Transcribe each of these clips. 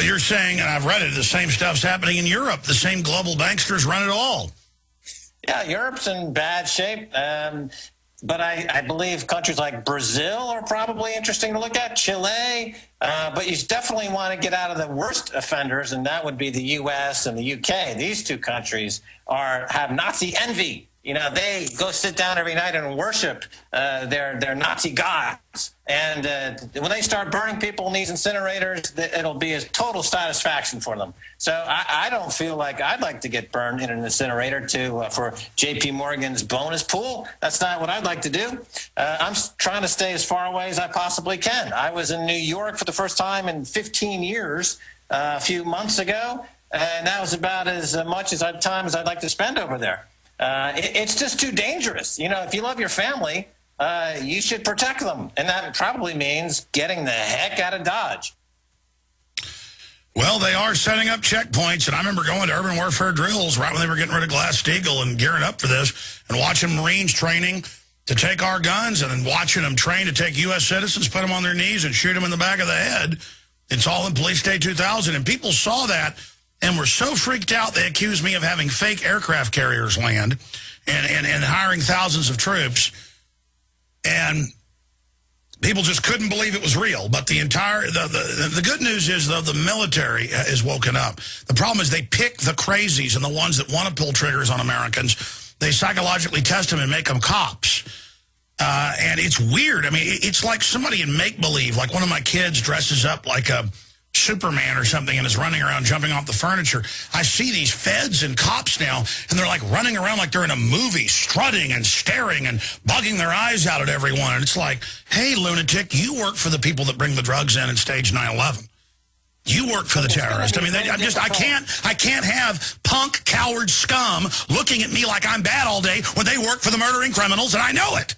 Well, you're saying, and I've read it, the same stuff's happening in Europe. The same global banksters run it all. Yeah, Europe's in bad shape. But I believe countries like Brazil are probably interesting to look at, Chile. But you definitely want to get out of the worst offenders, and that would be the U.S. and the U.K. These two countries have Nazi envy. You know, they go sit down every night and worship their Nazi gods. And when they start burning people in these incinerators, it'll be a total satisfaction for them. So I don't feel like I'd like to get burned in an incinerator for J.P. Morgan's bonus pool. That's not what I'd like to do. I'm trying to stay as far away as I possibly can. I was in New York for the first time in 15 years a few months ago, and that was about as much time as I'd like to spend over there. It's just too dangerous. You know, if you love your family, you should protect them. And that probably means getting the heck out of Dodge. Well, they are setting up checkpoints, and I remember going to urban warfare drills right when they were getting rid of Glass-Steagall and gearing up for this, and watching Marines training to take our guns, and then watching them train to take U.S. citizens, put them on their knees, and shoot them in the back of the head. It's all in Police State 2000, and people saw that and were so freaked out they accused me of having fake aircraft carriers land and hiring thousands of troops. And people just couldn't believe it was real. But the good news is, though, the military is woken up. The problem is they pick the crazies and the ones that want to pull triggers on Americans. They psychologically test them and make them cops. And it's weird. I mean, it's like somebody in make-believe. Like one of my kids dresses up like a Superman or something and is running around jumping off the furniture. I see these feds and cops now, and they're like running around like they're in a movie, strutting and staring and bugging their eyes out at everyone. And it's like, hey, lunatic, you work for the people that bring the drugs in and stage 9/11. You work for the terrorists. I mean, I can't have punk, coward scum looking at me like I'm bad all day when they work for the murdering criminals, and I know it.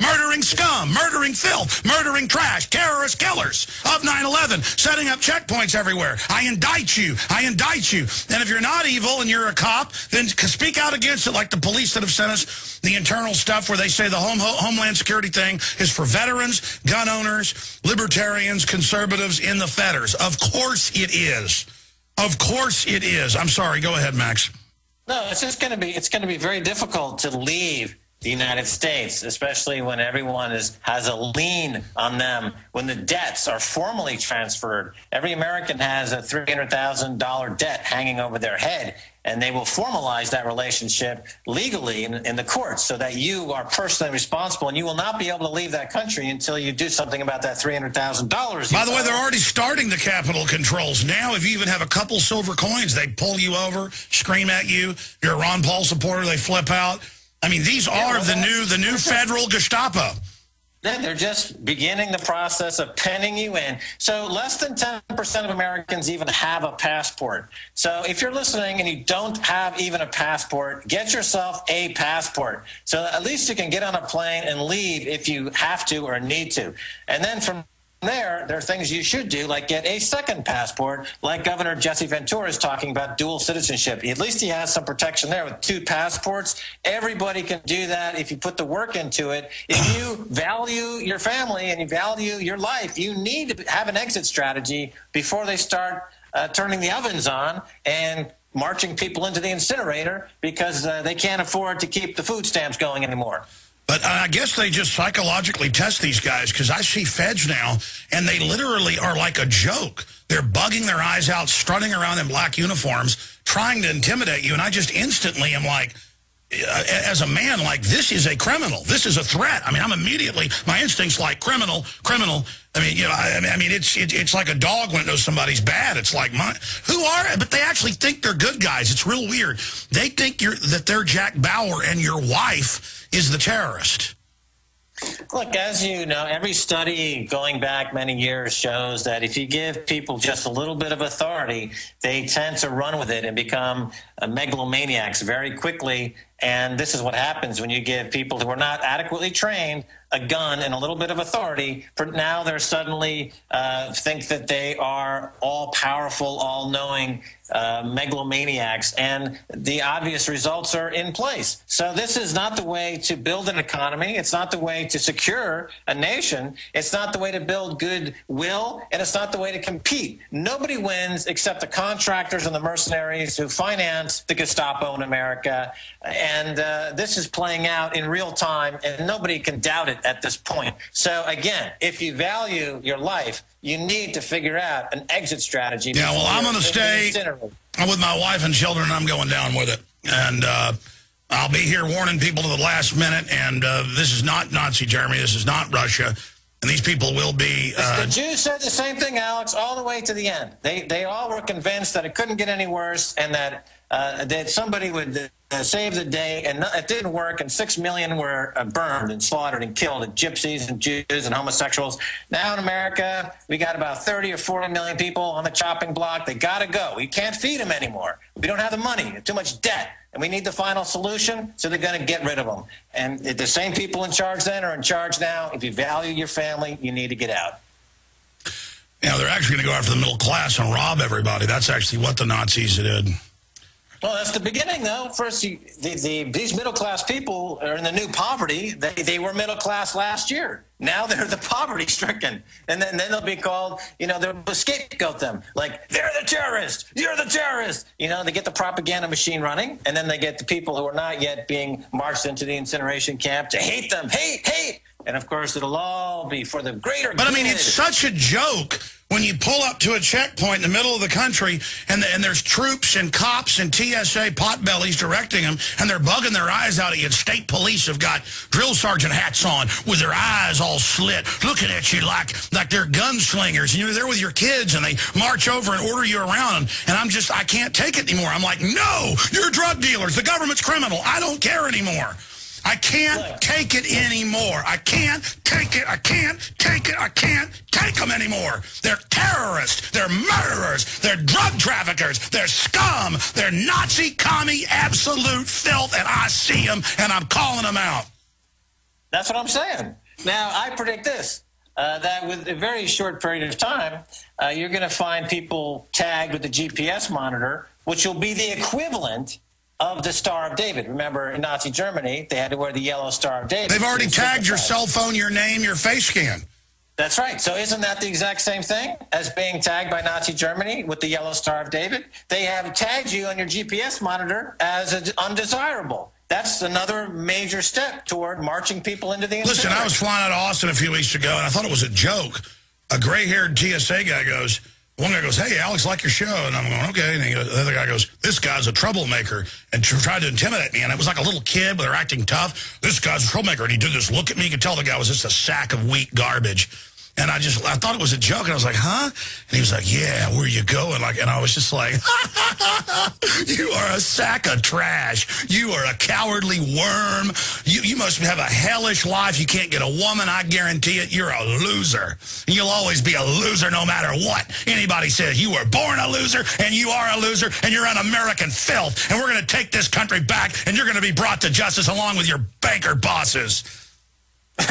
Murdering scum, murdering filth, murdering trash, terrorist killers of 9/11, setting up checkpoints everywhere. I indict you. I indict you. And if you're not evil and you're a cop, then speak out against it, like the police that have sent us the internal stuff where they say the Homeland Security thing is for veterans, gun owners, libertarians, conservatives in the fetters. Of course it is. Of course it is. I'm sorry. Go ahead, Max. No, it's going to be very difficult to leave the United States, especially when everyone has a lien on them, when the debts are formally transferred. Every American has a $300,000 debt hanging over their head, and they will formalize that relationship legally in the courts so that you are personally responsible, and you will not be able to leave that country until you do something about that $300,000. By the way, they're already starting the capital controls. Now, if you even have a couple silver coins, they pull you over, scream at you. You're a Ron Paul supporter, they flip out. I mean, these are the new federal Gestapo. They're just beginning the process of penning you in. So less than 10% of Americans even have a passport. So if you're listening and you don't have even a passport, get yourself a passport. So at least you can get on a plane and leave if you have to or need to. And then from there are things you should do, like get a second passport, like Governor Jesse Ventura is talking about dual citizenship. At least he has some protection there with 2 passports. Everybody can do that if you put the work into it. If you value your family and you value your life, you need to have an exit strategy before they start turning the ovens on and marching people into the incinerator because they can't afford to keep the food stamps going anymore. But I guess they just psychologically test these guys, because I see feds now, and they literally are like a joke. They're bugging their eyes out, strutting around in black uniforms, trying to intimidate you, and I just instantly am like, as a man, like, this is a criminal. This is a threat. I mean, I'm immediately, my instinct's like, criminal. I mean, you know, I mean, it's like a dog when it knows somebody's bad. It's like, but they actually think they're good guys. It's real weird. They think that they're Jack Bauer and your wife is the terrorist. Look, as you know, every study going back many years shows that if you give people just a little bit of authority, they tend to run with it and become megalomaniacs very quickly. And this is what happens when you give people who are not adequately trained a gun and a little bit of authority. For now, they're suddenly think that they are all powerful, all knowing megalomaniacs, and the obvious results are in place. So this is not the way to build an economy. It's not the way to secure a nation. It's not the way to build goodwill, and it's not the way to compete. Nobody wins except the contractors and the mercenaries who finance the Gestapo in America. And this is playing out in real time, and nobody can doubt it at this point. So again, if you value your life, you need to figure out an exit strategy. Yeah, well, I'm going to stay with my wife and children, and I'm going down with it. And I'll be here warning people to the last minute, and this is not Nazi Germany. This is not Russia. And these people will be... the Jews said the same thing, Alex, all the way to the end. They all were convinced that it couldn't get any worse, and that somebody would save the day, and it didn't work, and 6 million were burned and slaughtered and killed, and gypsies and Jews and homosexuals. Now in America, we got about 30 or 40 million people on the chopping block. They got to go. We can't feed them anymore. We don't have the money. Too much debt. And we need the final solution, so they're going to get rid of them. And the same people in charge then are in charge now. If you value your family, you need to get out. You know, they're actually going to go after the middle class and rob everybody. That's actually what the Nazis did. Well, that's the beginning, though. First, these middle-class people are in the new poverty. They were middle class last year. Now they're the poverty-stricken. And then they'll be called, you know, they'll scapegoat them. Like, they're the terrorists. You're the terrorist. You know, they get the propaganda machine running, and then they get the people who are not yet being marched into the incineration camp to hate them. Hate. And, of course, it'll all be for the greater good. But, I mean, it's such a joke when you pull up to a checkpoint in the middle of the country and there's troops and cops and TSA potbellies directing them, and they're bugging their eyes out at you. And state police have got drill sergeant hats on with their eyes all slit, looking at you like they're gunslingers. And you're there with your kids, and they march over and order you around. And I can't take it anymore. I'm like, no, you're drug dealers. The government's criminal. I don't care anymore. I can't take it anymore. I can't take it. I can't take it. I can't take them anymore. They're terrorists. They're murderers. They're drug traffickers. They're scum. They're Nazi, commie, absolute filth, and I see them, and I'm calling them out. That's what I'm saying. Now, I predict this, that with a very short period of time, you're going to find people tagged with the GPS monitor, which will be the equivalent of the Star of David. Remember, in Nazi Germany, they had to wear the yellow Star of David. They've already tagged your cell phone, your name, your face scan. That's right. So isn't that the exact same thing as being tagged by Nazi Germany with the yellow Star of David? They have tagged you on your GPS monitor as undesirable. That's another major step toward marching people into the incinerator. Listen, I was flying out of Austin a few weeks ago, and I thought it was a joke. A gray-haired TSA guy goes, one guy goes, hey, Alex, like your show. And I'm going, okay. And the other guy goes, this guy's a troublemaker, and tried to intimidate me. And it was like a little kid, but they're acting tough. This guy's a troublemaker. And he did this look at me. You could tell the guy was just a sack of weak garbage. And I thought it was a joke. And I was like, huh? And he was like, yeah, where you going? And I was just like, you are a sack of trash. You are a cowardly worm. You must have a hellish life. You can't get a woman. I guarantee it. You're a loser. And you'll always be a loser no matter what anybody says. You were born a loser, and you are a loser, and you're an American filth. And we're going to take this country back, and you're going to be brought to justice along with your banker bosses.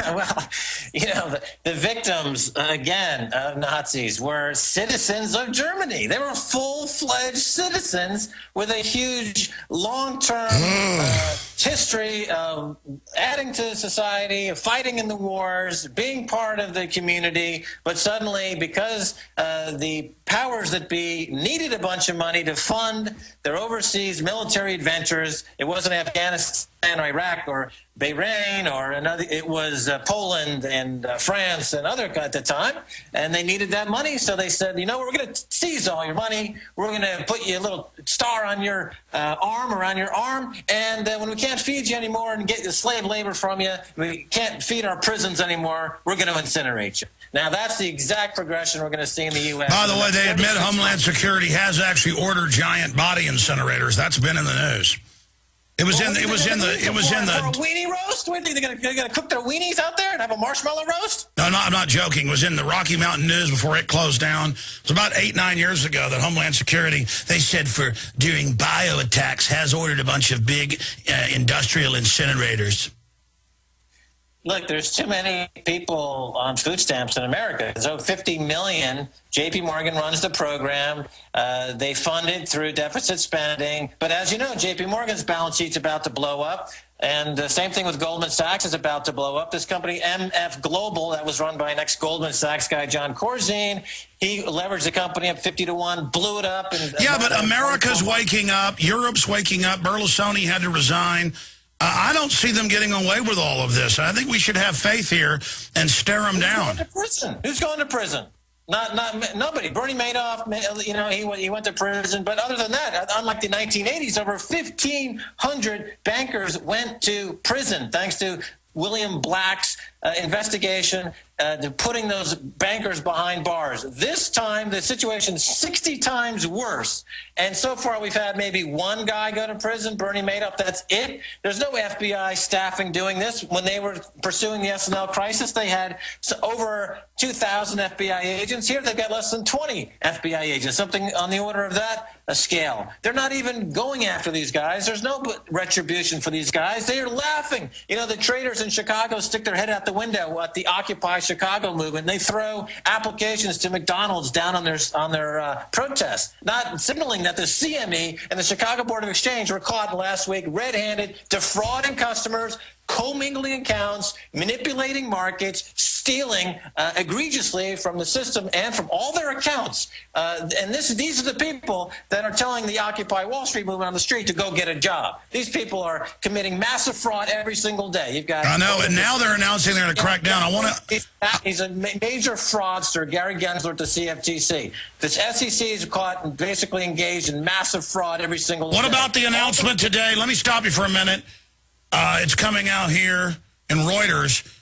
Well, you know, the victims, again, of Nazis were citizens of Germany. They were full-fledged citizens with a huge long-term history of adding to society, fighting in the wars, being part of the community. But suddenly, because the powers that be needed a bunch of money to fund their overseas military adventures, it wasn't Afghanistan or Iraq or Bahrain or another, it was Poland and France and other at the time, and they needed that money, so they said, you know, we're going to seize all your money, we're going to put you a little star on your arm, around your arm, and when we can't feed you anymore and get the slave labor from you, we can't feed our prisons anymore, we're going to incinerate you. Now, that's the exact progression we're going to see in the U.S. By the way, they admit Homeland Security has actually ordered giant body incinerators. That's been in the news. It was in for a the. weenie roast. What, are they going to cook their weenies out there and have a marshmallow roast? No, I'm not joking. It was in the Rocky Mountain News before it closed down. It was about 8-9 years ago that Homeland Security, they said during bio attacks, has ordered a bunch of big industrial incinerators. Look, there's too many people on food stamps in America. So 50 million. J.P. Morgan runs the program. They fund it through deficit spending. But as you know, J.P. Morgan's balance sheet's about to blow up. And the same thing with Goldman Sachs is about to blow up. This company, MF Global, that was run by an ex-Goldman Sachs guy, John Corzine, he leveraged the company up 50-1, blew it up. Yeah, but America's waking up. Europe's waking up. Berlusconi had to resign. I don't see them getting away with all of this. I think we should have faith here and stare them down. Who's going to prison? Who's going to prison? Not nobody. Bernie Madoff, he went to prison. But other than that, unlike the 1980s, over 1,500 bankers went to prison thanks to William Black's investigation, to putting those bankers behind bars. This time, the situation's 60 times worse. And so far, we've had maybe one guy go to prison, Bernie Madoff. That's it. There's no FBI staffing doing this. When they were pursuing the SNL crisis, they had over 2,000 FBI agents. Here, they've got less than 20 FBI agents, something on the order of that scale. They're not even going after these guys. There's no retribution for these guys. They are laughing. You know, the traders in Chicago stick their head out the window at the Occupy Chicago movement. They throw applications to McDonald's down on their protest, not signaling that the CME and the Chicago Board of Exchange were caught last week red-handed, defrauding customers, commingling accounts, manipulating markets, stealing egregiously from the system and from all their accounts. And these are the people that are telling the Occupy Wall Street movement on the street to go get a job. These people are committing massive fraud every single day. You've got. I know, and now they're announcing they're going to crack down. He's a major fraudster, Gary Gensler, at the CFTC. This SEC is caught basically engaged in massive fraud every single day. What about the announcement today? Let me stop you for a minute. It's coming out here in Reuters.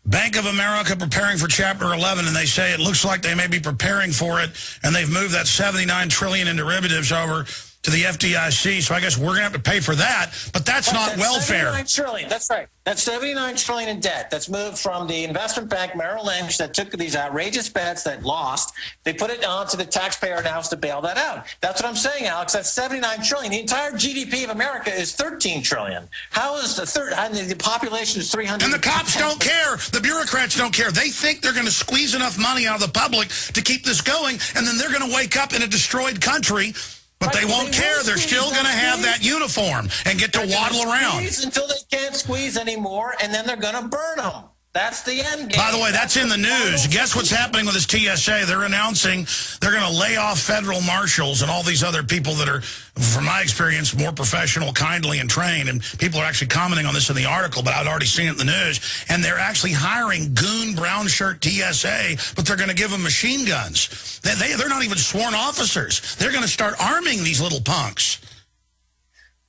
Bank of America preparing for Chapter 11, and they say it looks like they may be preparing for it, and they've moved that $79 trillion in derivatives over to the FDIC, so I guess we're going to have to pay for that, but that's not welfare. $79 trillion, that's right. That's $79 trillion in debt that's moved from the investment bank Merrill Lynch that took these outrageous bets that lost. They put it on to the taxpayer now to bail that out. That's what I'm saying, Alex. That's $79 trillion. The entire GDP of America is $13 trillion. How is the population is 300? And the cops don't care. The bureaucrats don't care. They think they're going to squeeze enough money out of the public to keep this going, and then they're going to wake up in a destroyed country. But they won't care. They're still going to have that uniform and get to waddle around. Until they can't squeeze anymore, and then they're going to burn them. That's the end game. By the way, that's in the news. Guess what's happening with this TSA? They're announcing they're going to lay off federal marshals and all these other people that are, from my experience, more professional, kindly, and trained. And people are actually commenting on this in the article, but I'd already seen it in the news. And they're actually hiring goon brown shirt TSA, but they're going to give them machine guns. They're not even sworn officers. They're going to start arming these little punks.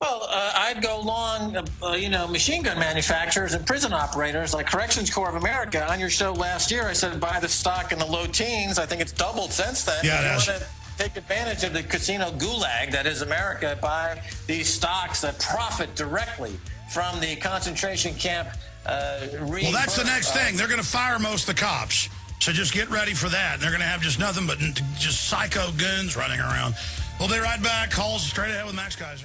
Well, I'd go along, machine gun manufacturers and prison operators like Corrections Corps of America. On your show last year, I said buy the stock in the low teens. I think it's doubled since then. Yeah, it has. You want to take advantage of the casino gulag that is America, buy these stocks that profit directly from the concentration camp. Well, that's the next thing. They're going to fire most of the cops. So just get ready for that. They're going to have just nothing but just psycho goons running around. We'll be right back. Calls straight ahead with Max Keiser.